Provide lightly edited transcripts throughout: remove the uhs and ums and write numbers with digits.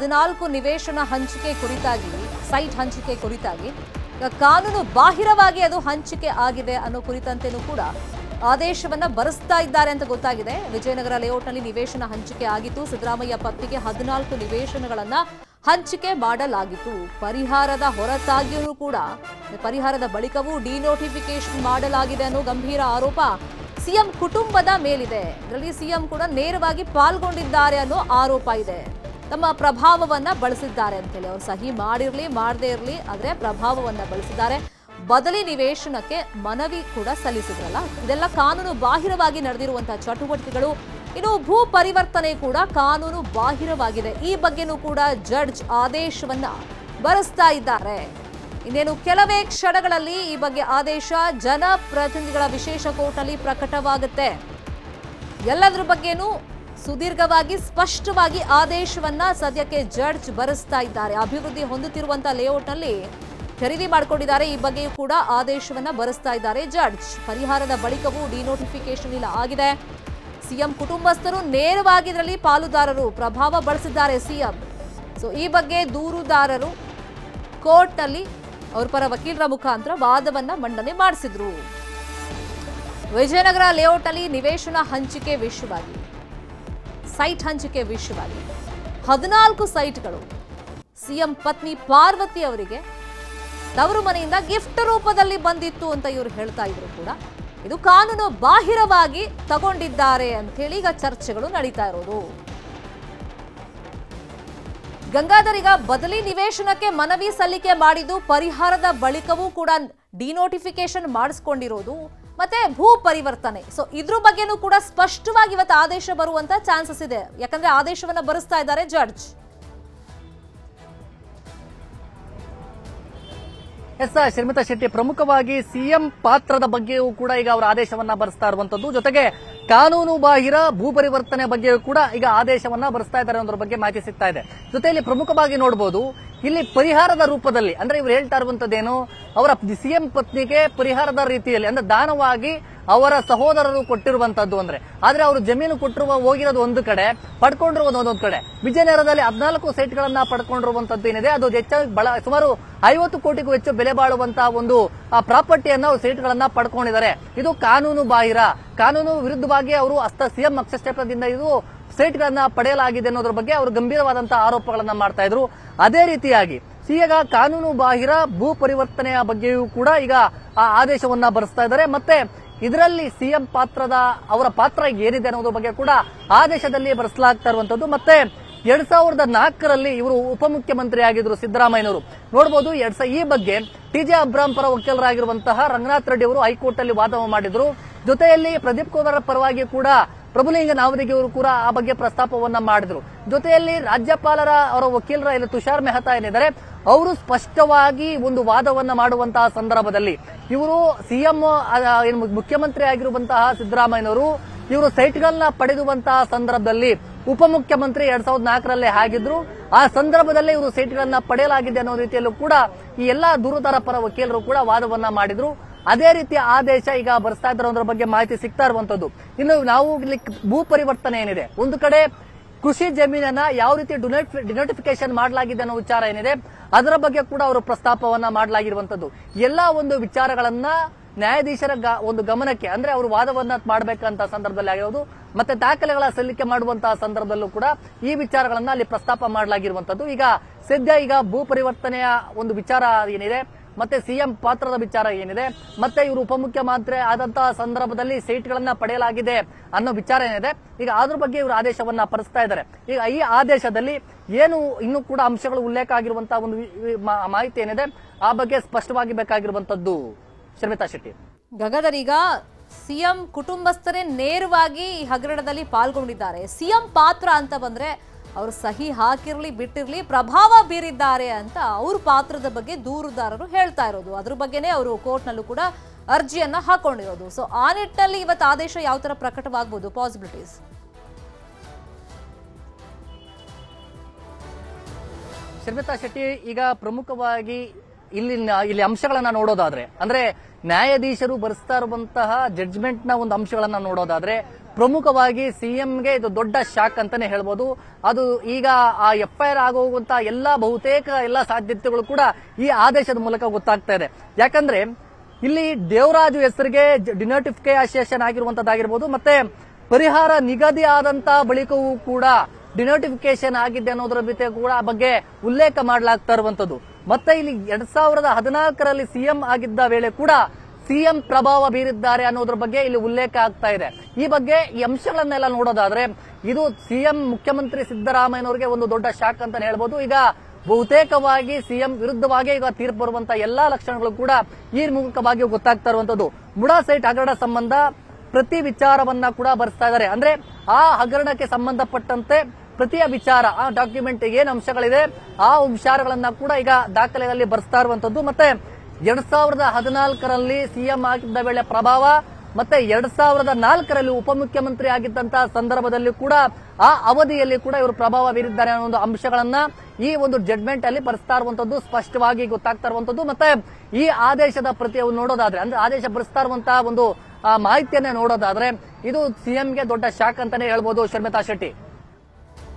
14 ನಿವೇಶನ ಹಂಚಿಕೆ ಕುರಿತಾಗಿ ಸೈಟ್ ಹಂಚಿಕೆ ಕುರಿತಾಗಿ ಕಾನೂನು ಬಾಹಿರವಾಗಿ ಅದು ಹಂಚಿಕೆ ಆಗಿದೆ ಅನ್ನೋ ಕುರಿತಂತೆನೂ ಕೂಡ ಆದೇಶವನ್ನ ಬರೆಸ್ತಾ ಇದ್ದಾರೆ ಅಂತ ಗೊತ್ತಾಗಿದೆ. ವಿಜಯನಗರ ಲೇಔಟ್ನಲ್ಲಿ ನಿವೇಶನ ಹಂಚಿಕೆ ಆಗಿತ್ತು. ಸಿದ್ದರಾಮಯ್ಯ ಪತ್ನಿಗೆ 14 ನಿವೇಶನಗಳನ್ನ ಹಂಚಿಕೆ ಮಾಡಲಾಗಿತ್ತು. ಪರಿಹಾರದ ಹೊರತಾಗಿಯೂ ಕೂಡ ಪರಿಹಾರದ ಬಳಿಕವೂ ಡಿನೋಟಿಫಿಕೇಶನ್ ಮಾಡಲಾಗಿದೆ ಅನ್ನೋ ಗಂಭೀರ ಆರೋಪ ಸಿಎಂ ಕುಟುಂಬದ ಮೇಲಿದೆ. ಇದರಲ್ಲಿ ಸಿಎಂ ಕೂಡ ನೇರವಾಗಿ ಪಾಲ್ಗೊಂಡಿದ್ದಾರೆ ಅನ್ನೋ ಆರೋಪ ಇದೆ. ತಮ್ಮ ಪ್ರಭಾವವನ್ನ ಬಳಸಿದ್ದಾರೆ ಅಂತೇಳಿ ಅವರು ಸಹಿ ಮಾಡಿರ್ಲಿ ಮಾಡದೇ ಇರಲಿ ಆದ್ರೆ ಪ್ರಭಾವವನ್ನ ಬಳಸಿದ್ದಾರೆ. ಬದಲಿ ನಿವೇಶನಕ್ಕೆ ಮನವಿ ಕೂಡ ಸಲ್ಲಿಸಿದ್ರಲ್ಲ, ಇದೆಲ್ಲ ಕಾನೂನು ಬಾಹಿರವಾಗಿ ನಡೆದಿರುವಂತಹ ಚಟುವಟಿಕೆಗಳು. ಇನ್ನು ಭೂ ಪರಿವರ್ತನೆ ಕೂಡ ಕಾನೂನು ಬಾಹಿರವಾಗಿದೆ. ಈ ಬಗ್ಗೆನೂ ಕೂಡ ಜಡ್ಜ್ ಆದೇಶವನ್ನ ಬರೆಸ್ತಾ ಇದ್ದಾರೆ. ಇನ್ನೇನು ಕೆಲವೇ ಕ್ಷಣಗಳಲ್ಲಿ ಈ ಬಗ್ಗೆ ಆದೇಶ ಜನಪ್ರತಿನಿಧಿಗಳ ವಿಶೇಷ ಕೋರ್ಟ್ನಲ್ಲಿ ಪ್ರಕಟವಾಗುತ್ತೆ. ಎಲ್ಲದರ ಬಗ್ಗೆನೂ ಸುದೀರ್ಘವಾಗಿ ಸ್ಪಷ್ಟವಾಗಿ ಆದೇಶವನ್ನ ಸದ್ಯಕ್ಕೆ ಜಡ್ಜ್ ಬರೆಸ್ತಾ ಇದ್ದಾರೆ. ಅಭಿವೃದ್ಧಿ ಹೊಂದುತ್ತಿರುವಂತಹ ಲೇಔಟ್ನಲ್ಲಿ ಖರೀದಿ ಮಾಡಿಕೊಂಡಿದ್ದಾರೆ. ಈ ಬಗ್ಗೆಯೂ ಕೂಡ ಆದೇಶವನ್ನ ಬರೆಸ್ತಾ ಇದ್ದಾರೆ ಜಡ್ಜ್. ಪರಿಹಾರದ ಬಳಿಕವೂ ಡಿನೋಟಿಫಿಕೇಶನ್ ಇಲ್ಲ ಆಗಿದೆ. ಸಿಎಂ ಕುಟುಂಬಸ್ಥರು ನೇರವಾಗಿ ಇದರಲ್ಲಿ ಪಾಲುದಾರರು, ಪ್ರಭಾವ ಬಳಸಿದ್ದಾರೆ ಸಿಎಂ. ಸೊ ಈ ಬಗ್ಗೆ ದೂರುದಾರರು ಕೋರ್ಟ್ನಲ್ಲಿ ಅವ್ರ ಪರ ವಕೀಲರ ಮುಖಾಂತರ ವಾದವನ್ನ ಮಂಡನೆ ಮಾಡಿಸಿದ್ರು. ವಿಜಯನಗರ ಲೇಔಟ್ನಲ್ಲಿ ನಿವೇಶನ ಹಂಚಿಕೆ ವಿಷಯವಾಗಿ, ಸೈಟ್ ಹಂಚಿಕೆ ವಿಷಯವಾಗಿ 14 ಸೈಟ್ಗಳು ಸಿಎಂ ಪತ್ನಿ ಪಾರ್ವತಿ ಅವರಿಗೆ ತವರು ಮನೆಯಿಂದ ಗಿಫ್ಟ್ ರೂಪದಲ್ಲಿ ಬಂದಿತ್ತು ಅಂತ ಇವರು ಹೇಳ್ತಾ ಇದ್ರು ಕೂಡ ಇದು ಕಾನೂನು ಬಾಹಿರವಾಗಿ ತಗೊಂಡಿದ್ದಾರೆ ಅಂತ ಹೇಳಿ ಈಗ ಚರ್ಚೆಗಳು ನಡೀತಾ ಇರೋದು. ಗಂಗಾಧರ್ ಈಗ ಬದಲಿ ನಿವೇಶನಕ್ಕೆ ಮನವಿ ಸಲ್ಲಿಕೆ ಮಾಡಿದ್ದು, ಪರಿಹಾರದ ಬಳಿಕವೂ ಕೂಡ ಡಿನೋಟಿಫಿಕೇಶನ್ ಮಾಡಿಸ್ಕೊಂಡಿರೋದು, ಮತ್ತೆ ಭೂ ಪರಿವರ್ತನೆ. ಸೊ ಇದ್ರ ಬಗ್ಗೆನೂ ಕೂಡ ಸ್ಪಷ್ಟವಾಗಿ ಇವತ್ತು ಆದೇಶ ಬರುವಂತ ಚಾನ್ಸಸ್ ಇದೆ. ಯಾಕಂದ್ರೆ ಆದೇಶವನ್ನ ಬರೆಸ್ತಾ ಇದ್ದಾರೆ ಜಡ್ಜ್. ಎಸ್ ಶರ್ಮಿತಾ ಶೆಟ್ಟಿ, ಪ್ರಮುಖವಾಗಿ ಸಿಎಂ ಪಾತ್ರದ ಬಗ್ಗೆಯೂ ಕೂಡ ಈಗ ಅವರ ಆದೇಶವನ್ನ ಬರೆಸ್ತಾ ಇರುವಂತದ್ದು, ಜೊತೆಗೆ ಕಾನೂನು ಬಾಹಿರ ಭೂ ಪರಿವರ್ತನೆ ಬಗ್ಗೆಯೂ ಕೂಡ ಈಗ ಆದೇಶವನ್ನ ಬರೆಸ್ತಾ ಇದ್ದಾರೆ ಅನ್ನೋದ್ರ ಬಗ್ಗೆ ಮಾಹಿತಿ ಸಿಗ್ತಾ ಇದೆ. ಜೊತೆಯಲ್ಲಿ ಪ್ರಮುಖವಾಗಿ ನೋಡಬಹುದು ಇಲ್ಲಿ ಪರಿಹಾರದ ರೂಪದಲ್ಲಿ, ಅಂದ್ರೆ ಇವರು ಹೇಳ್ತಾ ಇರುವಂತದ್ದೇನು, ಅವರ ಸಿಎಂ ಪತ್ನಿಗೆ ಪರಿಹಾರದ ರೀತಿಯಲ್ಲಿ ಅಂದ್ರೆ ದಾನವಾಗಿ ಅವರ ಸಹೋದರರು ಕೊಟ್ಟಿರುವಂತದ್ದು. ಆದ್ರೆ ಅವರು ಜಮೀನು ಕೊಟ್ಟಿರುವ ಹೋಗಿರೋದು ಒಂದು ಕಡೆ, ಪಡ್ಕೊಂಡಿರುವುದು ಒಂದೊಂದು ಕಡೆ. ವಿಜಯನಗರದಲ್ಲಿ 14 ಸೈಟ್ಗಳನ್ನ ಪಡ್ಕೊಂಡಿರುವಂತದ್ದು ಏನಿದೆ ಅದು ಹೆಚ್ಚಾಗಿ ಸುಮಾರು 50 ಕೋಟಿಗೂ ಹೆಚ್ಚು ಬೆಲೆ ಬಾಳುವಂತಹ ಒಂದು ಪ್ರಾಪರ್ಟಿಯನ್ನ ಸೈಟ್ಗಳನ್ನ ಪಡ್ಕೊಂಡಿದ್ದಾರೆ. ಇದು ಕಾನೂನು ಬಾಹಿರ, ಕಾನೂನು ವಿರುದ್ಧವಾಗಿ ಅವರು ಸಿಎಂ ಹಸ್ತಕ್ಷೇಪದಿಂದ ಇದು ಸೈಟ್ಗಳನ್ನ ಪಡೆಯಲಾಗಿದೆ ಅನ್ನೋದ್ರ ಬಗ್ಗೆ ಅವರು ಗಂಭೀರವಾದಂತಹ ಆರೋಪಗಳನ್ನ ಮಾಡ್ತಾ ಇದ್ರು. ಅದೇ ರೀತಿಯಾಗಿ ಈಗ ಕಾನೂನು ಬಾಹಿರ ಭೂ ಪರಿವರ್ತನೆಯ ಬಗ್ಗೆಯೂ ಕೂಡ ಈಗ ಆ ಆದೇಶವನ್ನ ಬರೆಸ್ತಾ ಇದ್ದಾರೆ. ಮತ್ತೆ ಇದರಲ್ಲಿ ಸಿಎಂ ಅವರ ಪಾತ್ರ ಏನಿದೆ ಅನ್ನೋದ್ರ ಬಗ್ಗೆ ಕೂಡ ಆದೇಶದಲ್ಲಿ ಬರೆಸಲಾಗ್ತಾ ಇರುವಂತದ್ದು. ಮತ್ತೆ 2004ರಲ್ಲಿ ಇವರು ಉಪಮುಖ್ಯಮಂತ್ರಿ ಆಗಿದ್ರು ಸಿದ್ದರಾಮಯ್ಯನವರು. ನೋಡಬಹುದು ಈ ಬಗ್ಗೆ ಟಿಜೆ ಅಬ್ರಾಂ ಪರ ವಕೀಲರಾಗಿರುವಂತಹ ರಂಗನಾಥ್ ರೆಡ್ಡಿ ಅವರು ಹೈಕೋರ್ಟ್ ಅಲ್ಲಿ ವಾದ ಮಾಡಿದ್ರು. ಜೊತೆಯಲ್ಲಿ ಪ್ರದೀಪ್ ಕುಮಾರ್ ಪರವಾಗಿ ಕೂಡ ಪ್ರಭುಲಿಂಗ ನಾವದಿಗೆ ಅವರು ಕೂಡ ಆ ಬಗ್ಗೆ ಪ್ರಸ್ತಾಪವನ್ನ ಮಾಡಿದ್ರು. ಜೊತೆಯಲ್ಲಿ ರಾಜ್ಯಪಾಲರ ಅವರ ವಕೀಲರ ಇಲ್ಲಿ ತುಷಾರ್ ಮೆಹ್ತಾ ಏನಿದ್ದಾರೆ ಅವರು ಸ್ಪಷ್ಟವಾಗಿ ಒಂದು ವಾದವನ್ನ ಮಾಡುವಂತಹ ಸಂದರ್ಭದಲ್ಲಿ ಇವರು ಸಿಎಂ ಮುಖ್ಯಮಂತ್ರಿ ಆಗಿರುವಂತಹ ಸಿದ್ದರಾಮಯ್ಯನವರು ಇವರು ಸೈಟ್ಗಳನ್ನ ಪಡೆದುವಂತಹ ಸಂದರ್ಭದಲ್ಲಿ ಉಪಮುಖ್ಯಮಂತ್ರಿ 2004ರಲ್ಲಿ ಆಗಿದ್ರು. ಆ ಸಂದರ್ಭದಲ್ಲಿ ಇವರು ಸೈಟ್ಗಳನ್ನ ಪಡೆಯಲಾಗಿದೆ ಅನ್ನೋ ರೀತಿಯಲ್ಲೂ ಕೂಡ ಈ ಎಲ್ಲಾ ದೂರುದಾರ ಪರ ವಕೀಲರು ಕೂಡ ವಾದವನ್ನ ಮಾಡಿದ್ರು. ಅದೇ ರೀತಿಯ ಆದೇಶ ಈಗ ಬರೆಸ್ತಾ ಇದ್ದಾರೆ ಅನ್ನೋದ್ರ ಬಗ್ಗೆ ಮಾಹಿತಿ ಸಿಗ್ತಾ ಇರುವಂತದ್ದು. ಇನ್ನು ನಾವು ಇಲ್ಲಿ ಭೂ ಪರಿವರ್ತನೆ ಏನಿದೆ, ಒಂದು ಕಡೆ ಕೃಷಿ ಜಮೀನನ್ನ ಯಾವ ರೀತಿ ಡಿನೋಟಿಫಿಕೇಶನ್ ಮಾಡಲಾಗಿದೆ ಅನ್ನೋ ವಿಚಾರ ಏನಿದೆ ಅದರ ಬಗ್ಗೆ ಕೂಡ ಅವರು ಪ್ರಸ್ತಾಪವನ್ನ ಮಾಡಲಾಗಿರುವಂತದ್ದು. ಎಲ್ಲಾ ಒಂದು ವಿಚಾರಗಳನ್ನ ನ್ಯಾಯಾಧೀಶರ ಒಂದು ಗಮನಕ್ಕೆ ಅಂದ್ರೆ ಅವರು ವಾದವನ್ನ ಮಾಡಬೇಕಂತ ಸಂದರ್ಭದಲ್ಲಿ ಆಗಿರೋದು, ಮತ್ತೆ ದಾಖಲೆಗಳ ಸಲ್ಲಿಕೆ ಮಾಡುವಂತಹ ಸಂದರ್ಭದಲ್ಲೂ ಕೂಡ ಈ ವಿಚಾರಗಳನ್ನ ಅಲ್ಲಿ ಪ್ರಸ್ತಾಪ ಮಾಡಲಾಗಿರುವಂತದ್ದು. ಈಗ ಸದ್ಯ ಭೂ ಪರಿವರ್ತನೆಯ ಒಂದು ವಿಚಾರ ಏನಿದೆ, ಮತ್ತೆ ಸಿಎಂ ಪಾತ್ರದ ವಿಚಾರ ಏನಿದೆ, ಮತ್ತೆ ಇವರು ಉಪಮುಖ್ಯಮಂತ್ರಿ ಆದಂತಹ ಸಂದರ್ಭದಲ್ಲಿ ಸೀಟ್ಗಳನ್ನ ಪಡೆಯಲಾಗಿದೆ ಅನ್ನೋ ವಿಚಾರ ಏನಿದೆ, ಈಗ ಅದ್ರ ಬಗ್ಗೆ ಇವರು ಆದೇಶವನ್ನ ಪಡಿಸ್ತಾ ಇದ್ದಾರೆ. ಈಗ ಈ ಆದೇಶದಲ್ಲಿ ಏನು ಇನ್ನೂ ಕೂಡ ಅಂಶಗಳು ಉಲ್ಲೇಖ ಆಗಿರುವಂತಹ ಒಂದು ಮಾಹಿತಿ ಏನಿದೆ ಆ ಬಗ್ಗೆ ಸ್ಪಷ್ಟವಾಗಿ ಬೇಕಾಗಿರುವಂತದ್ದು. ಶರ್ಮಿತಾ ಶೆಟ್ಟಿ, ಗಂಗಾಧರ್, ಈಗ ಸಿಎಂ ಕುಟುಂಬಸ್ಥರೇ ನೇರವಾಗಿ ಈ ಹಗರಣದಲ್ಲಿ ಪಾಲ್ಗೊಂಡಿದ್ದಾರೆ. ಸಿಎಂ ಪಾತ್ರ ಅಂತ ಬಂದ್ರೆ ಅವರು ಸಹಿ ಹಾಕಿರ್ಲಿ ಬಿಟ್ಟಿರ್ಲಿ ಪ್ರಭಾವ ಬೀರಿದ್ದಾರೆ ಅಂತ ಅವ್ರ ಪಾತ್ರದ ಬಗ್ಗೆ ದೂರುದಾರರು ಹೇಳ್ತಾ ಇರೋದು. ಅದ್ರ ಬಗ್ಗೆನೇ ಅವರು ಕೋರ್ಟ್ನಲ್ಲೂ ಕೂಡ ಅರ್ಜಿಯನ್ನ ಹಾಕೊಂಡಿರೋದು. ಸೊ ಆ ನಿಟ್ಟಿನಲ್ಲಿ ಇವತ್ತು ಆದೇಶ ಯಾವ ತರ ಪ್ರಕಟವಾಗಬಹುದು, ಪಾಸಿಬಿಲಿಟೀಸ್? ಶರ್ಮಿತಾ ಶೆಟ್ಟಿ, ಈಗ ಪ್ರಮುಖವಾಗಿ ಇಲ್ಲಿ ಅಂಶಗಳನ್ನ ನೋಡೋದಾದ್ರೆ, ಅಂದ್ರೆ ನ್ಯಾಯಾಧೀಶರು ಬರೆಸ್ತಾ ಇರುವಂತಹ ಜಡ್ಜ್ಮೆಂಟ್ ನ ಒಂದು ಅಂಶಗಳನ್ನ ನೋಡೋದಾದ್ರೆ ಪ್ರಮುಖವಾಗಿ ಸಿಎಂಗೆ ಇದು ದೊಡ್ಡ ಶಾಕ್ ಅಂತಾನೆ ಹೇಳ್ಬೋದು. ಅದು ಈಗ ಆ FIR ಆಗೋಗುವಂತ ಬಹುತೇಕ ಎಲ್ಲಾ ಸಾಧ್ಯತೆಗಳು ಕೂಡ ಈ ಆದೇಶದ ಮೂಲಕ ಗೊತ್ತಾಗ್ತಾ ಇದೆ. ಯಾಕಂದ್ರೆ ಇಲ್ಲಿ ದೇವರಾಜು ಹೆಸರಿಗೆ ಡಿನೋಟಿಫಿಕೇಶನ್ ಆಗಿರುವಂತದ್ದಾಗಿರ್ಬೋದು, ಮತ್ತೆ ಪರಿಹಾರ ನಿಗದಿ ಆದಂತ ಬಳಿಕವೂ ಕೂಡ ಡಿನೋಟಿಫಿಕೇಶನ್ ಆಗಿದೆ ಅನ್ನೋದರ ಬಗ್ಗೆ ಉಲ್ಲೇಖ ಮಾಡಲಾಗ್ತಾ ಇರುವಂತದ್ದು. ಮತ್ತೆ ಇಲ್ಲಿ 2014ರಲ್ಲಿ ಸಿಎಂ ಆಗಿದ್ದ ವೇಳೆ ಕೂಡ ಸಿಎಂ ಪ್ರಭಾವ ಬೀರಿದ್ದಾರೆ ಅನ್ನೋದ್ರ ಬಗ್ಗೆ ಇಲ್ಲಿ ಉಲ್ಲೇಖ ಆಗ್ತಾ ಇದೆ. ಈ ಬಗ್ಗೆ ಈ ಅಂಶಗಳನ್ನೆಲ್ಲ ನೋಡೋದಾದ್ರೆ ಇದು ಸಿಎಂ ಮುಖ್ಯಮಂತ್ರಿ ಸಿದ್ದರಾಮಯ್ಯನವರಿಗೆ ಒಂದು ದೊಡ್ಡ ಶಾಕ್ ಅಂತ ಹೇಳ್ಬೋದು. ಈಗ ಬಹುತೇಕವಾಗಿ ಸಿಎಂ ವಿರುದ್ಧವಾಗಿ ಈಗ ತೀರ್ಪು ಬರುವಂತ ಎಲ್ಲಾ ಲಕ್ಷಣಗಳು ಕೂಡ ಈ ಮೂಲಕವಾಗಿ ಗೊತ್ತಾಗ್ತಾ ಇರುವಂತದ್ದು. ಮುಡಾ ಸೈಟ್ ಹಗರಣ ಸಂಬಂಧ ಪ್ರತಿ ವಿಚಾರವನ್ನ ಕೂಡ ಬರೆಸ್ತಾ ಇದ್ದಾರೆ. ಅಂದ್ರೆ ಆ ಹಗರಣಕ್ಕೆ ಸಂಬಂಧಪಟ್ಟಂತೆ ಪ್ರತಿಯ ವಿಚಾರ, ಆ ಡಾಕ್ಯುಮೆಂಟ್ ಏನ್ ಅಂಶಗಳಿದೆ ಆ ವಿಚಾರಗಳನ್ನ ಕೂಡ ಈಗ ದಾಖಲೆಯಲ್ಲಿ ಬರೆಸ್ತಾ ಇರುವಂತದ್ದು. ಮತ್ತೆ 2014ರಲ್ಲಿ ಸಿಎಂ ಆಗಿದ್ದ ವೇಳೆ ಪ್ರಭಾವ, ಮತ್ತೆ 2004ರಲ್ಲಿ ಉಪಮುಖ್ಯಮಂತ್ರಿ ಆಗಿದ್ದಂತಹ ಸಂದರ್ಭದಲ್ಲಿ ಕೂಡ ಆ ಅವಧಿಯಲ್ಲಿ ಕೂಡ ಇವರು ಪ್ರಭಾವ ಬೀರಿದ್ದಾರೆ ಅನ್ನೋ ಒಂದು ಅಂಶಗಳನ್ನ ಈ ಒಂದು ಜಡ್ಮೆಂಟ್ ಅಲ್ಲಿ ಬರೆಸ್ತಾ ಇರುವಂತದ್ದು ಸ್ಪಷ್ಟವಾಗಿ ಗೊತ್ತಾಗ್ತಾ ಇರುವಂತದ್ದು. ಮತ್ತೆ ಈ ಆದೇಶದ ಪ್ರತಿಯನ್ನು ನೋಡೋದಾದ್ರೆ, ಅಂದ್ರೆ ಆದೇಶ ಬರೆಸ್ತಾ ಇರುವಂತಹ ಒಂದು ಮಾಹಿತಿಯನ್ನೇ ನೋಡೋದಾದ್ರೆ ಇದು ಸಿಎಂಗೆ ದೊಡ್ಡ ಶಾಕ್ ಅಂತಾನೆ ಹೇಳ್ಬೋದು. ಶರ್ಮಿತಾ ಶೆಟ್ಟಿ,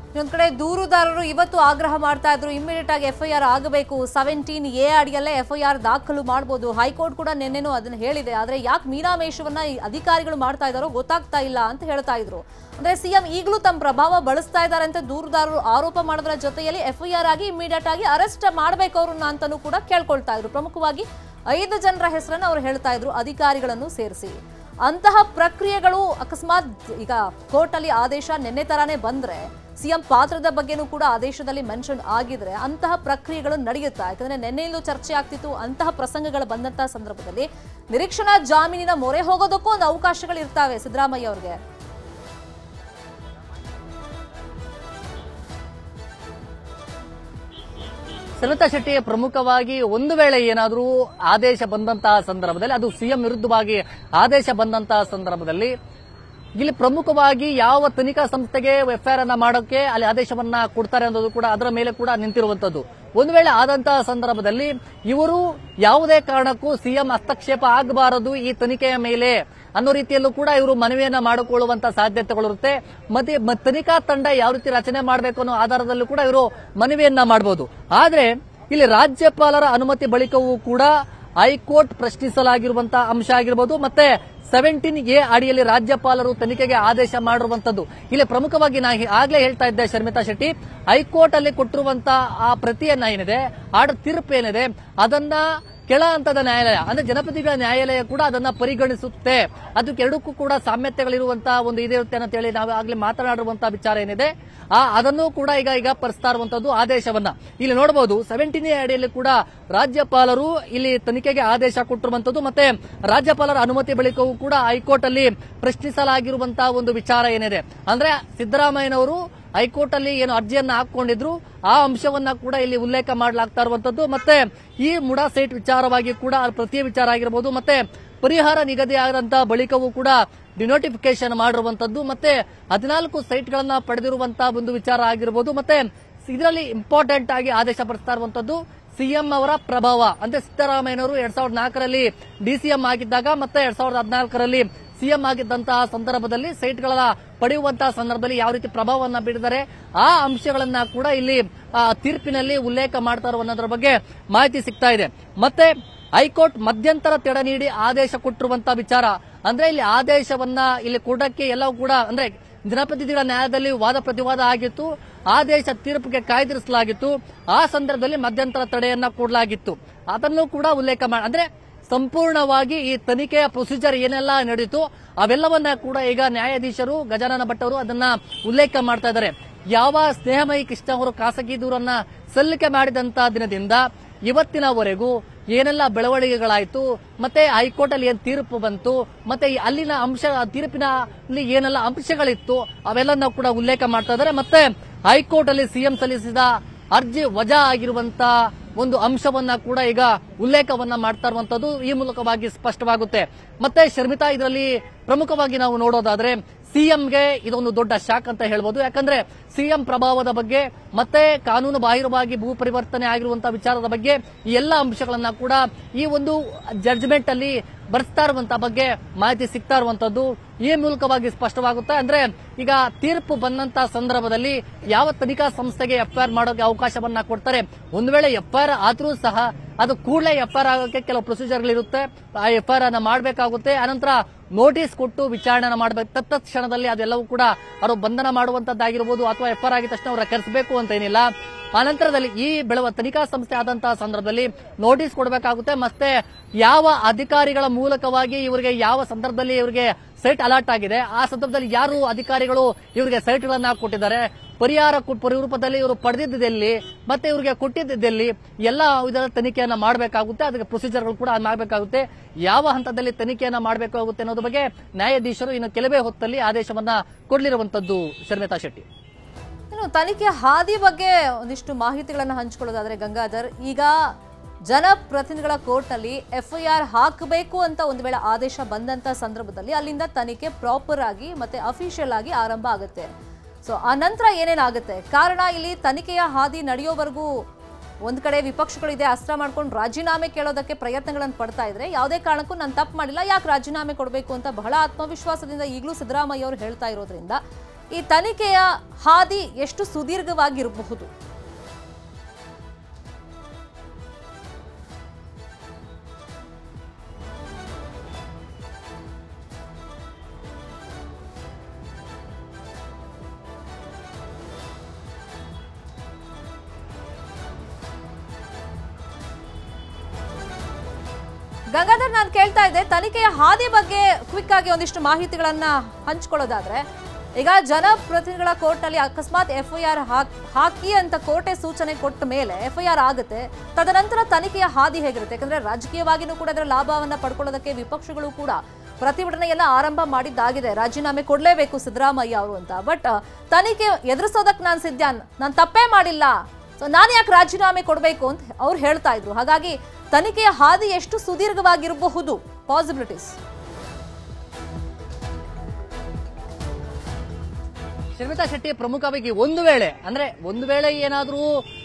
ಇನ್ನೊಂದ್ ಕಡೆ ದೂರುದಾರರು ಇವತ್ತು ಆಗ್ರಹ ಮಾಡ್ತಾ ಇದ್ರು, ಇಮಿಡಿಯೇಟ್ ಆಗಿ FIR ಆಗಬೇಕು, 17A ಅಡಿಯಲ್ಲೇ FIR ದಾಖಲು ಮಾಡಬಹುದು. ಹೈಕೋರ್ಟ್ ಕೂಡ ನಿನ್ನೆನೂ ಅದನ್ನ ಹೇಳಿದೆ. ಆದ್ರೆ ಯಾಕೆ ಮೀನಾಮೇಷವನ್ನ ಅಧಿಕಾರಿಗಳು ಮಾಡ್ತಾ ಇದ್ದಾರೋ ಗೊತ್ತಾಗ್ತಾ ಇಲ್ಲ ಅಂತ ಹೇಳ್ತಾ ಇದ್ರು. ಅಂದ್ರೆ ಸಿಎಂ ಈಗಲೂ ತಮ್ಮ ಪ್ರಭಾವ ಬಳಸ್ತಾ ಇದ್ದಾರೆ ಅಂತ ದೂರುದಾರರು ಆರೋಪ ಮಾಡೋದ್ರ ಜೊತೆಯಲ್ಲಿ FIR ಆಗಿ ಇಮಿಡಿಯೇಟ್ ಆಗಿ ಅರೆಸ್ಟ್ ಮಾಡಬೇಕು ಅವ್ರನ್ನ ಅಂತಾನೂ ಕೂಡ ಕೇಳ್ಕೊಳ್ತಾ ಇದ್ರು. ಪ್ರಮುಖವಾಗಿ 5 ಜನರ ಹೆಸರನ್ನು ಅವ್ರು ಹೇಳ್ತಾ ಇದ್ರು, ಅಧಿಕಾರಿಗಳನ್ನು ಸೇರಿಸಿ. ಅಂತಹ ಪ್ರಕ್ರಿಯೆಗಳು ಅಕಸ್ಮಾತ್ ಈಗ ಕೋರ್ಟ್ ಅಲ್ಲಿ ಆದೇಶ ನಿನ್ನೆ ತರಾನೇ ಬಂದ್ರೆ, ಸಿಎಂ ಪಾತ್ರದ ಬಗ್ಗೆನೂ ಕೂಡ ಆದೇಶದಲ್ಲಿ ಮೆನ್ಷನ್ ಆಗಿದ್ರೆ ಅಂತಹ ಪ್ರಕ್ರಿಯೆಗಳು ನಡೆಯುತ್ತಾ? ಯಾಕಂದ್ರೆ ನಿನ್ನೆಯಲ್ಲೂ ಚರ್ಚೆ ಆಗ್ತಿತ್ತು. ಅಂತಹ ಪ್ರಸಂಗಗಳು ಬಂದಂತಹ ಸಂದರ್ಭದಲ್ಲಿ ನಿರೀಕ್ಷಣಾ ಜಾಮೀನಿನ ಮೊರೆ ಹೋಗೋದಕ್ಕೂ ಒಂದು ಅವಕಾಶಗಳು ಇರ್ತಾವೆ ಸಿದ್ದರಾಮಯ್ಯ ಅವ್ರಿಗೆ. ಶರ್ಮಿತಾ ಶೆಟ್ಟಿ, ಪ್ರಮುಖವಾಗಿ ಒಂದು ವೇಳೆ ಏನಾದರೂ ಆದೇಶ ಬಂದಂತಹ ಸಂದರ್ಭದಲ್ಲಿ, ಅದು ಸಿಎಂ ವಿರುದ್ಧವಾಗಿ ಆದೇಶ ಬಂದಂತಹ ಸಂದರ್ಭದಲ್ಲಿ ಇಲ್ಲಿ ಪ್ರಮುಖವಾಗಿ ಯಾವ ತನಿಖಾ ಸಂಸ್ಥೆಗೆ FIR ಅನ್ನ ಮಾಡೋಕೆ ಅಲ್ಲಿ ಆದೇಶವನ್ನ ಕೊಡ್ತಾರೆ ಅನ್ನೋದು ಕೂಡ ಅದರ ಮೇಲೆ ಕೂಡ ನಿಂತಿರುವಂತದ್ದು. ಒಂದು ವೇಳೆ ಆದಂತಹ ಸಂದರ್ಭದಲ್ಲಿ ಇವರು ಯಾವುದೇ ಕಾರಣಕ್ಕೂ ಸಿಎಂ ಹಸ್ತಕ್ಷೇಪ ಆಗಬಾರದು ಈ ತನಿಖೆಯ ಮೇಲೆ ಅನ್ನೋ ರೀತಿಯಲ್ಲೂ ಕೂಡ ಇವರು ಮನವಿಯನ್ನ ಮಾಡಿಕೊಳ್ಳುವಂತ ಸಾಧ್ಯತೆಗಳಿರುತ್ತೆ. ಮತ್ತೆ ತನಿಖಾ ತಂಡ ಯಾವ ರೀತಿ ರಚನೆ ಮಾಡಬೇಕು ಅನ್ನೋ ಆಧಾರದಲ್ಲೂ ಕೂಡ ಇವರು ಮನವಿಯನ್ನ ಮಾಡಬಹುದು. ಆದ್ರೆ ಇಲ್ಲಿ ರಾಜ್ಯಪಾಲರ ಅನುಮತಿ ಬಳಿಕವೂ ಕೂಡ ಹೈಕೋರ್ಟ್ ಪ್ರಶ್ನಿಸಲಾಗಿರುವಂತಹ ಅಂಶ ಆಗಿರಬಹುದು, ಮತ್ತೆ 17A ಅಡಿಯಲ್ಲಿ ರಾಜ್ಯಪಾಲರು ತನಿಖೆಗೆ ಆದೇಶ ಮಾಡಿರುವಂತದ್ದು. ಇಲ್ಲಿ ಪ್ರಮುಖವಾಗಿ ನಾ ಆಗ್ಲೇ ಹೇಳ್ತಾ ಇದ್ದೆ ಶರ್ಮಿತಾ ಶೆಟ್ಟಿ, ಹೈಕೋರ್ಟ್ ಅಲ್ಲಿ ಕೊಟ್ಟಿರುವಂತಹ ಆ ಪ್ರತಿಯನ್ನ ಏನಿದೆ, ತೀರ್ಪು ಏನಿದೆ, ಅದನ್ನ ಕೆಳ ಹಂತದ ನ್ಯಾಯಾಲಯ ಅಂದ್ರೆ ಜನಪ್ರತಿನಿಧಿಗಳ ನ್ಯಾಯಾಲಯ ಕೂಡ ಅದನ್ನ ಪರಿಗಣಿಸುತ್ತೆ. ಅದಕ್ಕೆ ಎರಡಕ್ಕೂ ಕೂಡ ಸಾಮ್ಯತೆಗಳಿರುವಂತಹ ಒಂದು ಇದಿರುತ್ತೆ ಅಂತ ಹೇಳಿ ನಾವು ಆಗ್ಲೇ ಮಾತನಾಡಿರುವಂತಹ ವಿಚಾರ ಏನಿದೆ, ಅದನ್ನು ಕೂಡ ಈಗ ಪರಿಸ್ತಾ ಇರುವಂತದ್ದು ಆದೇಶವನ್ನ ಇಲ್ಲಿ ನೋಡಬಹುದು. 17A ಅಡಿಯಲ್ಲಿ ಕೂಡ ರಾಜ್ಯಪಾಲರು ಇಲ್ಲಿ ತನಿಖೆಗೆ ಆದೇಶ ಕೊಟ್ಟಿರುವಂತದ್ದು, ಮತ್ತೆ ರಾಜ್ಯಪಾಲರ ಅನುಮತಿ ಬಳಿಕವೂ ಕೂಡ ಹೈಕೋರ್ಟ್ ಅಲ್ಲಿ ಪ್ರಶ್ನಿಸಲಾಗಿರುವಂತಹ ಒಂದು ವಿಚಾರ ಏನಿದೆ, ಅಂದ್ರೆ ಸಿದ್ದರಾಮಯ್ಯನವರು ಹೈಕೋರ್ಟ್ ಅಲ್ಲಿ ಏನು ಅರ್ಜಿಯನ್ನ ಹಾಕೊಂಡಿದ್ರು ಆ ಅಂಶವನ್ನ ಕೂಡ ಇಲ್ಲಿ ಉಲ್ಲೇಖ ಮಾಡಲಾಗ್ತಾ ಇರುವಂತದ್ದು. ಮತ್ತೆ ಈ ಮುಡಾ ಸೈಟ್ ವಿಚಾರವಾಗಿ ಕೂಡ ಪ್ರತಿ ವಿಚಾರ ಆಗಿರಬಹುದು, ಮತ್ತೆ ಪರಿಹಾರ ನಿಗದಿಯಾದಂತಹ ಬಳಿಕವೂ ಕೂಡ ಡಿನೋಟಿಫಿಕೇಶನ್ ಮಾಡಿರುವಂತದ್ದು, ಮತ್ತೆ 14 ಸೈಟ್ಗಳನ್ನ ಪಡೆದಿರುವಂತಹ ಒಂದು ವಿಚಾರ ಆಗಿರಬಹುದು. ಮತ್ತೆ ಇದರಲ್ಲಿ ಇಂಪಾರ್ಟೆಂಟ್ ಆಗಿ ಆದೇಶ ಪಡಿಸ್ತಾ ಇರುವಂತದ್ದು ಸಿಎಂ ಅವರ ಪ್ರಭಾವ. ಅಂದ್ರೆ ಸಿದ್ದರಾಮಯ್ಯನವರು 2004ರಲ್ಲಿ DCM ಆಗಿದ್ದಾಗ ಮತ್ತೆ 2014ರಲ್ಲಿ ಸಿಎಂ ಆಗಿದ್ದಂತಹ ಸಂದರ್ಭದಲ್ಲಿ ಸೈಟ್ಗಳ ಪಡೆಯುವಂತಹ ಸಂದರ್ಭದಲ್ಲಿ ಯಾವ ರೀತಿ ಪ್ರಭಾವವನ್ನು ಬೀರಿದ್ದಾರೆ ಆ ಅಂಶಗಳನ್ನ ಕೂಡ ಇಲ್ಲಿ ತೀರ್ಪಿನಲ್ಲಿ ಉಲ್ಲೇಖ ಮಾಡ್ತಾ ಇರುವುದರ ಬಗ್ಗೆ ಮಾಹಿತಿ ಸಿಗ್ತಾ ಇದೆ. ಮತ್ತೆ ಹೈಕೋರ್ಟ್ ಮಧ್ಯಂತರ ತಡೆ ನೀಡಿ ಆದೇಶ ಕೊಟ್ಟಿರುವಂತಹ ವಿಚಾರ, ಅಂದ್ರೆ ಇಲ್ಲಿ ಆದೇಶವನ್ನ ಇಲ್ಲಿ ಕೊಡಕ್ಕೆ ಎಲ್ಲವೂ ಕೂಡ ಅಂದ್ರೆ ಜನಪ್ರತಿನಿಧಿಗಳ ನ್ಯಾಯದಲ್ಲಿ ವಾದ ಪ್ರತಿವಾದ ಆಗಿತ್ತು, ಆದೇಶ ತೀರ್ಪಿಗೆ ಕಾಯ್ದಿರಿಸಲಾಗಿತ್ತು. ಆ ಸಂದರ್ಭದಲ್ಲಿ ಮಧ್ಯಂತರ ತಡೆಯನ್ನ ಕೊಡಲಾಗಿತ್ತು, ಅದನ್ನು ಕೂಡ ಉಲ್ಲೇಖ ಅಂದ್ರೆ ಸಂಪೂರ್ಣವಾಗಿ ಈ ತನಿಖೆಯ ಪ್ರೊಸೀಜರ್ ಏನೆಲ್ಲ ನಡೆಯಿತು ಅವೆಲ್ಲವನ್ನ ಕೂಡ ಈಗ ನ್ಯಾಯಾಧೀಶರು ಗಜಾನನ ಭಟ್ ಅವರು ಅದನ್ನ ಉಲ್ಲೇಖ ಮಾಡ್ತಾ ಇದ್ದಾರೆ. ಯಾವ ಸ್ನೇಹಮಯಿ ಕೃಷ್ಣ ಅವರು ಖಾಸಗಿ ದೂರನ್ನ ಸಲ್ಲಿಕೆ ಮಾಡಿದಂತಹ ದಿನದಿಂದ ಇವತ್ತಿನವರೆಗೂ ಏನೆಲ್ಲ ಬೆಳವಣಿಗೆಗಳಾಯಿತು, ಮತ್ತೆ ಹೈಕೋರ್ಟ್ ಅಲ್ಲಿ ಏನ್ ತೀರ್ಪು ಬಂತು, ಮತ್ತೆ ಅಲ್ಲಿನ ತೀರ್ಪಿನಲ್ಲಿ ಏನೆಲ್ಲ ಅಂಶಗಳಿತ್ತು ಅವೆಲ್ಲ ಕೂಡ ಉಲ್ಲೇಖ ಮಾಡ್ತಾ ಇದ್ದಾರೆ. ಮತ್ತೆ ಹೈಕೋರ್ಟ್ ಅಲ್ಲಿ ಸಿಎಂ ಸಲ್ಲಿಸಿದ ಅರ್ಜಿ ವಜಾ ಆಗಿರುವಂತಹ ಒಂದು ಅಂಶವನ್ನ ಕೂಡ ಈಗ ಉಲ್ಲೇಖವನ್ನ ಮಾಡ್ತಾ ಇರುವಂತದ್ದು ಈ ಮೂಲಕವಾಗಿ ಸ್ಪಷ್ಟವಾಗುತ್ತೆ. ಮತ್ತೆ ಶರ್ಮಿತಾ, ಇದರಲ್ಲಿ ಪ್ರಮುಖವಾಗಿ ನಾವು ನೋಡೋದಾದ್ರೆ ಸಿಎಂಗೆ ಇದೊಂದು ದೊಡ್ಡ ಶಾಕ್ ಅಂತ ಹೇಳ್ಬೋದು. ಯಾಕಂದ್ರೆ ಸಿಎಂ ಪ್ರಭಾವದ ಬಗ್ಗೆ ಮತ್ತೆ ಕಾನೂನು ಬಾಹಿರವಾಗಿ ಭೂ ಪರಿವರ್ತನೆ ಆಗಿರುವಂತಹ ವಿಚಾರದ ಬಗ್ಗೆ ಈ ಎಲ್ಲ ಅಂಶಗಳನ್ನ ಕೂಡ ಈ ಒಂದು ಜಡ್ಜ್ಮೆಂಟ್ ಅಲ್ಲಿ ಬರೆಸ್ತಾ ಇರುವಂತಹ ಬಗ್ಗೆ ಮಾಹಿತಿ ಸಿಗ್ತಾ ಇರುವಂತದ್ದು ಈ ಮೂಲಕವಾಗಿ ಸ್ಪಷ್ಟವಾಗುತ್ತೆ. ಅಂದ್ರೆ ಈಗ ತೀರ್ಪು ಬಂದಂತ ಸಂದರ್ಭದಲ್ಲಿ ಯಾವ ತನಿಖಾ ಸಂಸ್ಥೆಗೆ ಎಫ್ಐಆರ್ ಮಾಡೋಕೆ ಅವಕಾಶವನ್ನ ಕೊಡ್ತಾರೆ. ಒಂದು ವೇಳೆ ಎಫ್ಐಆರ್ ಆದ್ರೂ ಸಹ ಅದು ಕೂಡಲೇ ಎಫ್ಐಆರ್ ಆಗೋಕೆ ಕೆಲವು ಪ್ರೊಸೀಜರ್ಗಳಿರುತ್ತೆ. ಆ ಎಫ್ಐಆರ್ ಅನ್ನ ಮಾಡಬೇಕಾಗುತ್ತೆ. ಅನಂತರ ನೋಟಿಸ್ ಕೊಟ್ಟು ವಿಚಾರಣೆ ಮಾಡಬೇಕು. ತತ್ಕ್ಷಣದಲ್ಲಿ ಅದೆಲ್ಲವೂ ಕೂಡ ಅವರು ಬಂಧನ ಮಾಡುವಂತದ್ದಾಗಿರ್ಬೋದು ಅಥವಾ ಎಫ್ಐಆರ್ ಆಗಿದ ತಕ್ಷಣ ಅವರ ಕರೆಸಬೇಕು ಅಂತ ಏನಿಲ್ಲ. ಆನಂತರದಲ್ಲಿ ಈ ತನಿಖಾ ಸಂಸ್ಥೆ ಆದಂತಹ ಸಂದರ್ಭದಲ್ಲಿ ನೋಟಿಸ್ ಕೊಡಬೇಕಾಗುತ್ತೆ. ಮತ್ತೆ ಯಾವ ಅಧಿಕಾರಿಗಳ ಮೂಲಕವಾಗಿ ಇವರಿಗೆ ಯಾವ ಸಂದರ್ಭದಲ್ಲಿ ಇವರಿಗೆ ಸೈಟ್ ಅಲರ್ಟ್ ಆಗಿದೆ, ಆ ಸಂದರ್ಭದಲ್ಲಿ ಯಾರು ಅಧಿಕಾರಿಗಳು ಇವರಿಗೆ ಸೈಟ್ಗಳನ್ನ ಕೊಟ್ಟಿದ್ದಾರೆ, ಪರಿಹಾರ ರೂಪದಲ್ಲಿ ಇವರು ಪಡೆದಿದ್ದೆಲ್ಲಿ, ಮತ್ತೆ ಇವರಿಗೆ ಕೊಟ್ಟಿದ್ದೆಲ್ಲಿ, ಎಲ್ಲ ಇದರ ತನಿಖೆಯನ್ನ ಮಾಡಬೇಕಾಗುತ್ತೆ. ಅದಕ್ಕೆ ಪ್ರೊಸೀಜರ್ಗಳು ಕೂಡ ಮಾಡಬೇಕಾಗುತ್ತೆ. ಯಾವ ಹಂತದಲ್ಲಿ ತನಿಖೆಯನ್ನ ಮಾಡಬೇಕಾಗುತ್ತೆ ಅನ್ನೋದ್ರ ಬಗ್ಗೆ ನ್ಯಾಯಾಧೀಶರು ಇನ್ನು ಕೆಲವೇ ಹೊತ್ತಲ್ಲಿ ಆದೇಶವನ್ನ ಕೊಡಲಿರುವಂತದ್ದು. ಶರ್ಮಿತಾ ಶೆಟ್ಟಿ, ಇನ್ನು ತನಿಖೆ ಹಾದಿ ಬಗ್ಗೆ ಒಂದಿಷ್ಟು ಮಾಹಿತಿಗಳನ್ನು ಹಂಚಿಕೊಳ್ಳೋದಾದ್ರೆ ಗಂಗಾಧರ್, ಈಗ ಜನಪ್ರತಿನಿಧಿಗಳ ಕೋರ್ಟ್ನಲ್ಲಿ ಎಫ್ಐಆರ್ ಹಾಕಬೇಕು ಅಂತ ಒಂದು ವೇಳೆ ಆದೇಶ ಬಂದಂತ ಸಂದರ್ಭದಲ್ಲಿ ಅಲ್ಲಿಂದ ತನಿಖೆ ಪ್ರಾಪರ್ ಆಗಿ ಮತ್ತೆ ಅಫಿಷಿಯಲ್ ಆಗಿ ಆರಂಭ ಆಗುತ್ತೆ. ಸೊ ಆ ನಂತರ ಏನೇನಾಗುತ್ತೆ? ಕಾರಣ ಇಲ್ಲಿ ತನಿಖೆಯ ಹಾದಿ ನಡೆಯೋವರೆಗೂ ಒಂದ್ ಕಡೆ ವಿಪಕ್ಷಗಳಿದೆ, ಅಸ್ತ್ರ ಮಾಡ್ಕೊಂಡು ರಾಜೀನಾಮೆ ಕೇಳೋದಕ್ಕೆ ಪ್ರಯತ್ನಗಳನ್ನು ಪಡ್ತಾ ಇದ್ರೆ ಯಾವುದೇ ಕಾರಣಕ್ಕೂ ನಾನು ತಪ್ಪು ಮಾಡಿಲ್ಲ, ಯಾಕೆ ರಾಜೀನಾಮೆ ಕೊಡಬೇಕು ಅಂತ ಬಹಳ ಆತ್ಮವಿಶ್ವಾಸದಿಂದ ಈಗಲೂ ಸಿದ್ದರಾಮಯ್ಯ ಅವರು ಹೇಳ್ತಾ ಇರೋದ್ರಿಂದ ಈ ತನಿಖೆಯ ಹಾದಿ ಎಷ್ಟು ಸುದೀರ್ಘವಾಗಿರಬಹುದು? ಗಂಗಾಧರ್, ನಾನು ಕೇಳ್ತಾ ಇದ್ದೆ ತನಿಖೆಯ ಹಾದಿ ಬಗ್ಗೆ ಕ್ವಿಕ್ ಆಗಿ ಒಂದಿಷ್ಟು ಮಾಹಿತಿಗಳನ್ನ ಹಂಚಿಕೊಳ್ಳೋದಾದ್ರೆ, ಈಗ ಜನಪ್ರತಿನಿಧಿಗಳ ಕೋರ್ಟ್ನಲ್ಲಿ ಅಕಸ್ಮಾತ್ ಎಫ್ಐಆರ್ ಹಾಕಿ ಅಂತ ಕೋರ್ಟೆ ಸೂಚನೆ ಕೊಟ್ಟ ಮೇಲೆ ಎಫ್ಐಆರ್ ಆಗುತ್ತೆ. ತದನಂತರ ತನಿಖೆಯ ಹಾದಿ ಹೇಗಿರುತ್ತೆ? ಯಾಕಂದ್ರೆ ರಾಜಕೀಯವಾಗಿನೂ ಕೂಡ ಅದರ ಲಾಭವನ್ನ ಪಡ್ಕೊಳ್ಳೋದಕ್ಕೆ ವಿಪಕ್ಷಗಳು ಕೂಡ ಪ್ರತಿಭಟನೆಯನ್ನ ಆರಂಭ ಮಾಡಿದ್ದಾಗಿದೆ, ರಾಜೀನಾಮೆ ಕೊಡಲೇಬೇಕು ಸಿದ್ದರಾಮಯ್ಯ ಅವರು ಅಂತ. ಬಟ್ ತನಿಖೆ ಎದುರಿಸೋದಕ್ಕೆ ನಾನು ಸಿದ್ಧ, ನಾನು ತಪ್ಪೇ ಮಾಡಿಲ್ಲ, ಸೊ ನಾನು ಯಾಕೆ ರಾಜೀನಾಮೆ ಕೊಡಬೇಕು ಅಂತ ಅವ್ರು ಹೇಳ್ತಾ ಇದ್ರು. ಹಾಗಾಗಿ ತನಿಖೆಯ ಹಾದಿ ಎಷ್ಟು ಸುದೀರ್ಘವಾಗಿರಬಹುದು? ಪಾಸಿಬಿಲಿಟೀಸ್. ಶರ್ಮಿತಾ ಶೆಟ್ಟಿ, ಪ್ರಮುಖವಾಗಿ ಒಂದು ವೇಳೆ ಏನಾದ್ರೂ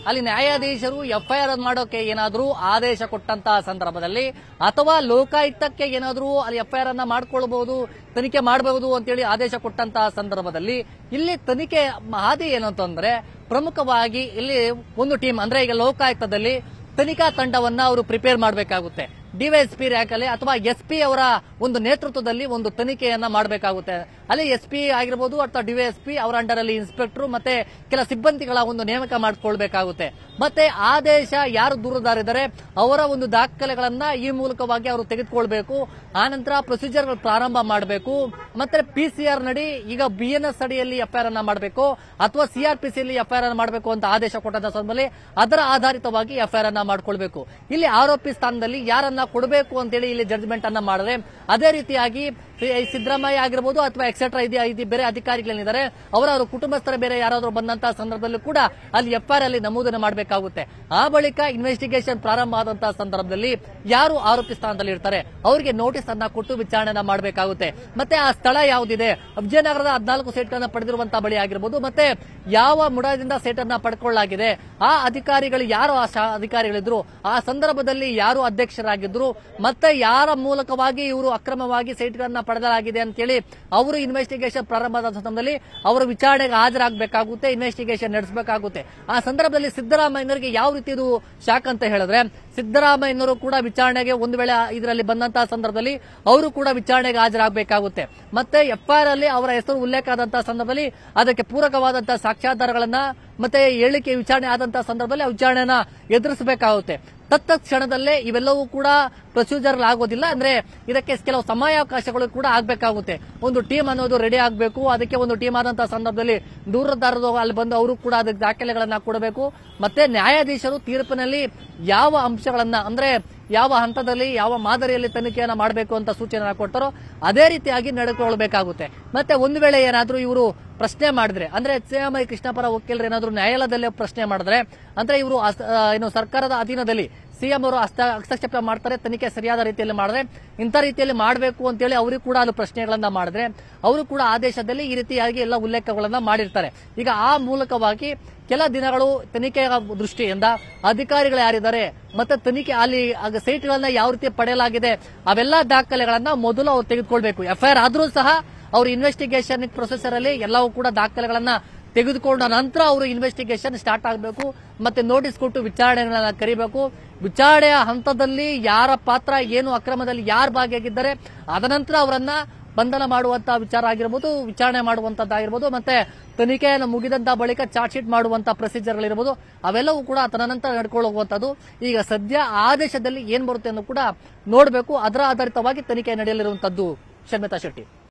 ಅಲ್ಲಿ ನ್ಯಾಯಾಧೀಶರು ಎಫ್ಐಆರ್ ಮಾಡೋಕೆ ಏನಾದ್ರೂ ಆದೇಶ ಕೊಟ್ಟಂತಹ ಸಂದರ್ಭದಲ್ಲಿ ಅಥವಾ ಲೋಕಾಯುಕ್ತಕ್ಕೆ ಏನಾದ್ರೂ ಅಲ್ಲಿ ಎಫ್ಐಆರ್ ಅನ್ನ ಮಾಡ್ಕೊಳ್ಬಹುದು, ತನಿಖೆ ಮಾಡಬಹುದು ಅಂತೇಳಿ ಆದೇಶ ಕೊಟ್ಟಂತಹ ಸಂದರ್ಭದಲ್ಲಿ ಇಲ್ಲಿ ತನಿಖೆ ಹಾದಿ ಏನಂತಂದ್ರೆ ಪ್ರಮುಖವಾಗಿ ಇಲ್ಲಿ ಒಂದು ಟೀಮ್, ಅಂದ್ರೆ ಈಗ ಲೋಕಾಯುಕ್ತದಲ್ಲಿ ತನಿಖಾ ತಂಡವನ್ನ ಅವರು ಪ್ರಿಪೇರ್ ಮಾಡಬೇಕಾಗುತ್ತೆ. ಡಿವೈಎಸ್ಪಿ ರ್ಯಾಂಕ್ ಅಲ್ಲಿ ಅಥವಾ ಎಸ್ಪಿ ಅವರ ಒಂದು ನೇತೃತ್ವದಲ್ಲಿ ಒಂದು ತನಿಖೆಯನ್ನ ಮಾಡಬೇಕಾಗುತ್ತೆ. ಅಲ್ಲಿ ಎಸ್ಪಿ ಆಗಿರಬಹುದು ಅಥವಾ ಡಿವೈಎಸ್ಪಿ ಅವರ ಅಂಡರ್ ಅಲ್ಲಿ ಇನ್ಸ್ಪೆಕ್ಟರ್ ಮತ್ತೆ ಕೆಲ ಸಿಬ್ಬಂದಿಗಳ ಒಂದು ನೇಮಕ ಮಾಡಿಕೊಳ್ಬೇಕಾಗುತ್ತೆ. ಮತ್ತೆ ಆದೇಶ ಯಾರು ದೂರುದಾರಿದ್ದಾರೆ ಅವರ ಒಂದು ದಾಖಲೆಗಳನ್ನ ಈ ಮೂಲಕವಾಗಿ ಅವರು ತೆಗೆದುಕೊಳ್ಬೇಕು. ಆನಂತರ ಪ್ರೊಸೀಜರ್ ಪ್ರಾರಂಭ ಮಾಡಬೇಕು. ಮತ್ತೆ ಪಿಸಿಆರ್ ನಡಿ ಈಗ ಬಿಎನ್ಎಸ್ ಅಡಿಯಲ್ಲಿ ಎಫ್ಐಆರ್ ಅನ್ನ ಮಾಡಬೇಕು ಅಥವಾ ಸಿಆರ್ಪಿಸಿಯಲ್ಲಿ ಎಫ್ಐಆರ್ ಅನ್ನ ಮಾಡಬೇಕು ಅಂತ ಆದೇಶ ಕೊಟ್ಟಂತ ಸಂದರ್ಭದಲ್ಲಿ ಅದರ ಆಧಾರಿತವಾಗಿ ಎಫ್ಐಆರ್ ಅನ್ನ ಮಾಡ್ಕೊಳ್ಬೇಕು. ಇಲ್ಲಿ ಆರೋಪಿ ಸ್ಥಾನದಲ್ಲಿ ಯಾರನ್ನ ಕೊಡಬೇಕು ಅಂತೇಳಿ ಇಲ್ಲಿ ಜಡ್ಜ್ಮೆಂಟ್ ಅನ್ನ ಮಾಡಿದ್ರೆ, ಅದೇ ರೀತಿಯಾಗಿ ಸಿದ್ದರಾಮಯ್ಯ ಆಗಿರಬಹುದು ಅಥವಾ ಎಕ್ಸೆಟ್ರಾ ಬೇರೆ ಅಧಿಕಾರಿಗಳೇನಿದ್ದಾರೆ ಅವರ ಕುಟುಂಬಸ್ಥರ ಬೇರೆ ಯಾರಾದ್ರೂ ಬಂದಂತಹ ಸಂದರ್ಭದಲ್ಲೂ ಕೂಡ ಅಲ್ಲಿ ಎಫ್ಐಆರ್ ಅಲ್ಲಿ ನಮೂದನೆ ಮಾಡಬೇಕಾಗುತ್ತೆ. ಆ ಬಳಿಕ ಇನ್ವೆಸ್ಟಿಗೇಷನ್ ಪ್ರಾರಂಭ ಆದಂತಹ ಸಂದರ್ಭದಲ್ಲಿ ಯಾರು ಆರೋಪಿ ಸ್ಥಾನದಲ್ಲಿ ಇರ್ತಾರೆ ಅವರಿಗೆ ನೋಟಿಸ್ ಅನ್ನ ಕೊಟ್ಟು ವಿಚಾರಣೆ ಮಾಡಬೇಕಾಗುತ್ತೆ. ಮತ್ತೆ ಆ ಸ್ಥಳ ಯಾವುದಿದೆ, ವಿಜಯನಗರದ 14 ಸೈಟ್ಗಳನ್ನ ಪಡೆದಿರುವಂತಹ ಬಳಿ ಆಗಿರಬಹುದು, ಮತ್ತೆ ಯಾವ ಮುಡದಿಂದ ಸೈಟ್ ಅನ್ನ ಪಡ್ಕೊಳ್ಳಲಾಗಿದೆ, ಆ ಅಧಿಕಾರಿಗಳು ಯಾರು ಅಧಿಕಾರಿಗಳಿದ್ರು, ಆ ಸಂದರ್ಭದಲ್ಲಿ ಯಾರು ಅಧ್ಯಕ್ಷರಾಗಿದ್ರು, ಮತ್ತೆ ಯಾರ ಮೂಲಕವಾಗಿ ಇವರು ಅಕ್ರಮವಾಗಿ ಸೈಟ್ಗಳನ್ನ ಪಡೆದಲಾಗಿದೆ ಅಂತೇಳಿ ಅವರು ಇನ್ವೆಸ್ಟಿಗೇಷನ್ ಪ್ರಾರಂಭದ ಸಂದರ್ಭದಲ್ಲಿ ಅವರು ವಿಚಾರಣೆಗೆ ಹಾಜರಾಗಬೇಕಾಗುತ್ತೆ, ಇನ್ವೆಸ್ಟಿಗೇಷನ್ ನಡೆಸಬೇಕಾಗುತ್ತೆ. ಆ ಸಂದರ್ಭದಲ್ಲಿ ಸಿದ್ದರಾಮಯ್ಯನವರಿಗೆ ಯಾವ ರೀತಿ ಇದು ಶಾಕ್ ಅಂತ ಹೇಳಿದ್ರೆ, ಸಿದ್ದರಾಮಯ್ಯನವರು ಕೂಡ ವಿಚಾರಣೆಗೆ ಒಂದು ವೇಳೆ ಇದರಲ್ಲಿ ಬಂದಂತಹ ಸಂದರ್ಭದಲ್ಲಿ ಅವರು ಕೂಡ ವಿಚಾರಣೆಗೆ ಹಾಜರಾಗಬೇಕಾಗುತ್ತೆ. ಮತ್ತೆ ಎಫ್ಐಆರ್ ಅಲ್ಲಿ ಅವರ ಹೆಸರು ಉಲ್ಲೇಖ ಆದಂತಹ ಸಂದರ್ಭದಲ್ಲಿ ಅದಕ್ಕೆ ಪೂರಕವಾದಂತಹ ಸಾಕ್ಷ್ಯಾಧಾರಗಳನ್ನ ಮತ್ತೆ ಹೇಳಿಕೆ ವಿಚಾರಣೆ ಆದಂತಹ ಸಂದರ್ಭದಲ್ಲಿ ಆ ವಿಚಾರಣೆಯನ್ನ ಎದುರಿಸಬೇಕಾಗುತ್ತೆ. ತತ್ಕ್ಷಣದಲ್ಲೇ ಇವೆಲ್ಲವೂ ಕೂಡ ಪ್ರೊಸೀಜರ್ ಆಗೋದಿಲ್ಲ. ಅಂದ್ರೆ ಇದಕ್ಕೆ ಕೆಲವು ಸಮಯಾವಕಾಶಗಳು ಕೂಡ ಆಗಬೇಕಾಗುತ್ತೆ. ಒಂದು ಟೀಮ್ ಅನ್ನೋದು ರೆಡಿ ಆಗಬೇಕು. ಅದಕ್ಕೆ ಒಂದು ಟೀಮ್ ಆದಂತಹ ಸಂದರ್ಭದಲ್ಲಿ ದೂರದಾರರು ಅಲ್ಲಿ ಬಂದು ಅವರು ಕೂಡ ಅದಕ್ಕೆ ದಾಖಲೆಗಳನ್ನ ಕೊಡಬೇಕು. ಮತ್ತೆ ನ್ಯಾಯಾಧೀಶರು ತೀರ್ಪಿನಲ್ಲಿ ಯಾವ ಅಂಶಗಳನ್ನ, ಅಂದ್ರೆ ಯಾವ ಹಂತದಲ್ಲಿ ಯಾವ ಮಾದರಿಯಲ್ಲಿ ತನಿಖೆಯನ್ನ ಮಾಡಬೇಕು ಅಂತ ಸೂಚನೆ ಕೊಡ್ತಾರೋ ಅದೇ ರೀತಿಯಾಗಿ ನಡೆದುಕೊಳ್ಳಬೇಕಾಗುತ್ತೆ. ಮತ್ತೆ ಒಂದು ವೇಳೆ ಏನಾದ್ರೂ ಇವರು ಪ್ರಶ್ನೆ ಮಾಡಿದ್ರೆ, ಅಂದ್ರೆ ಸಿಎಂಐ ಕೃಷ್ಣ ಪರ ವಕೀಲರು ಏನಾದ್ರೂ ನ್ಯಾಯಾಲಯದಲ್ಲೇ ಪ್ರಶ್ನೆ ಮಾಡಿದ್ರೆ, ಅಂದ್ರೆ ಇವರು ಏನು ಸರ್ಕಾರದ ಅಧೀನದಲ್ಲಿ ಸಿಎಂ ಅವರು ಹಸ್ತಕ್ಷೇಪ ಮಾಡ್ತಾರೆ, ತನಿಖೆ ಸರಿಯಾದ ರೀತಿಯಲ್ಲಿ ಮಾಡಿದ್ರೆ ಇಂಥ ರೀತಿಯಲ್ಲಿ ಮಾಡಬೇಕು ಅಂತೇಳಿ ಅವರಿಗೂ ಕೂಡ ಅಲ್ಲಿ ಪ್ರಶ್ನೆಗಳನ್ನ ಮಾಡಿದ್ರೆ ಅವರು ಕೂಡ ಆದೇಶದಲ್ಲಿ ಈ ರೀತಿಯಾಗಿ ಎಲ್ಲ ಉಲ್ಲೇಖಗಳನ್ನ ಮಾಡಿರ್ತಾರೆ. ಈಗ ಆ ಮೂಲಕವಾಗಿ ಕೆಲ ದಿನಗಳು ತನಿಖೆಯ ದೃಷ್ಟಿಯಿಂದ ಅಧಿಕಾರಿಗಳು ಯಾರಿದ್ದಾರೆ ಮತ್ತೆ ತನಿಖೆ ಅಲ್ಲಿ ಸೈಟ್ಗಳನ್ನ ಯಾವ ರೀತಿ ಪಡೆಯಲಾಗಿದೆ ಅವೆಲ್ಲ ದಾಖಲೆಗಳನ್ನ ಮೊದಲು ಅವ್ರು ತೆಗೆದುಕೊಳ್ಬೇಕು. ಎಫ್ಐಆರ್ ಆದ್ರೂ ಸಹ ಅವರು ಇನ್ವೆಸ್ಟಿಗೇಷನ್ ಪ್ರೊಸೆಸರ್ ಅಲ್ಲಿ ಎಲ್ಲವೂ ಕೂಡ ದಾಖಲೆಗಳನ್ನ ತೆಗೆದುಕೊಂಡ ನಂತರ ಅವರು ಇನ್ವೆಸ್ಟಿಗೇಷನ್ ಸ್ಟಾರ್ಟ್ ಆಗಬೇಕು, ಮತ್ತೆ ನೋಟಿಸ್ ಕೊಟ್ಟು ವಿಚಾರಣೆಗಳನ್ನ ಕರಿಬೇಕು. ವಿಚಾರಣೆಯ ಹಂತದಲ್ಲಿ ಯಾರ ಪಾತ್ರ ಏನು, ಅಕ್ರಮದಲ್ಲಿ ಯಾರು ಭಾಗಿಯಾಗಿದ್ದಾರೆ, ಅದನಂತರ ಅವರನ್ನ ಬಂಧನ ಮಾಡುವಂತಹ ವಿಚಾರ ಆಗಿರ್ಬೋದು, ವಿಚಾರಣೆ ಮಾಡುವಂತದ್ದಾಗಿರ್ಬೋದು, ಮತ್ತೆ ತನಿಖೆಯನ್ನು ಮುಗಿದಂತ ಬಳಿಕ ಚಾರ್ಜ್ ಶೀಟ್ ಮಾಡುವಂತಹ ಪ್ರೊಸೀಜರ್ಗಳಿರ್ಬೋದು, ಅವೆಲ್ಲವೂ ಕೂಡ ತದನಂತರ ನಡ್ಕೊಳ್ಳುವಂತದ್ದು. ಈಗ ಸದ್ಯ ಆದೇಶದಲ್ಲಿ ಏನ್ ಬರುತ್ತೆ ಅನ್ನೋ ಕೂಡ ನೋಡಬೇಕು. ಅದರ ಆಧಾರಿತವಾಗಿ ತನಿಖೆ ನಡೆಯಲಿರುವಂತದ್ದು. ಶರ್ಮಿತಾ ಶೆಟ್ಟಿ.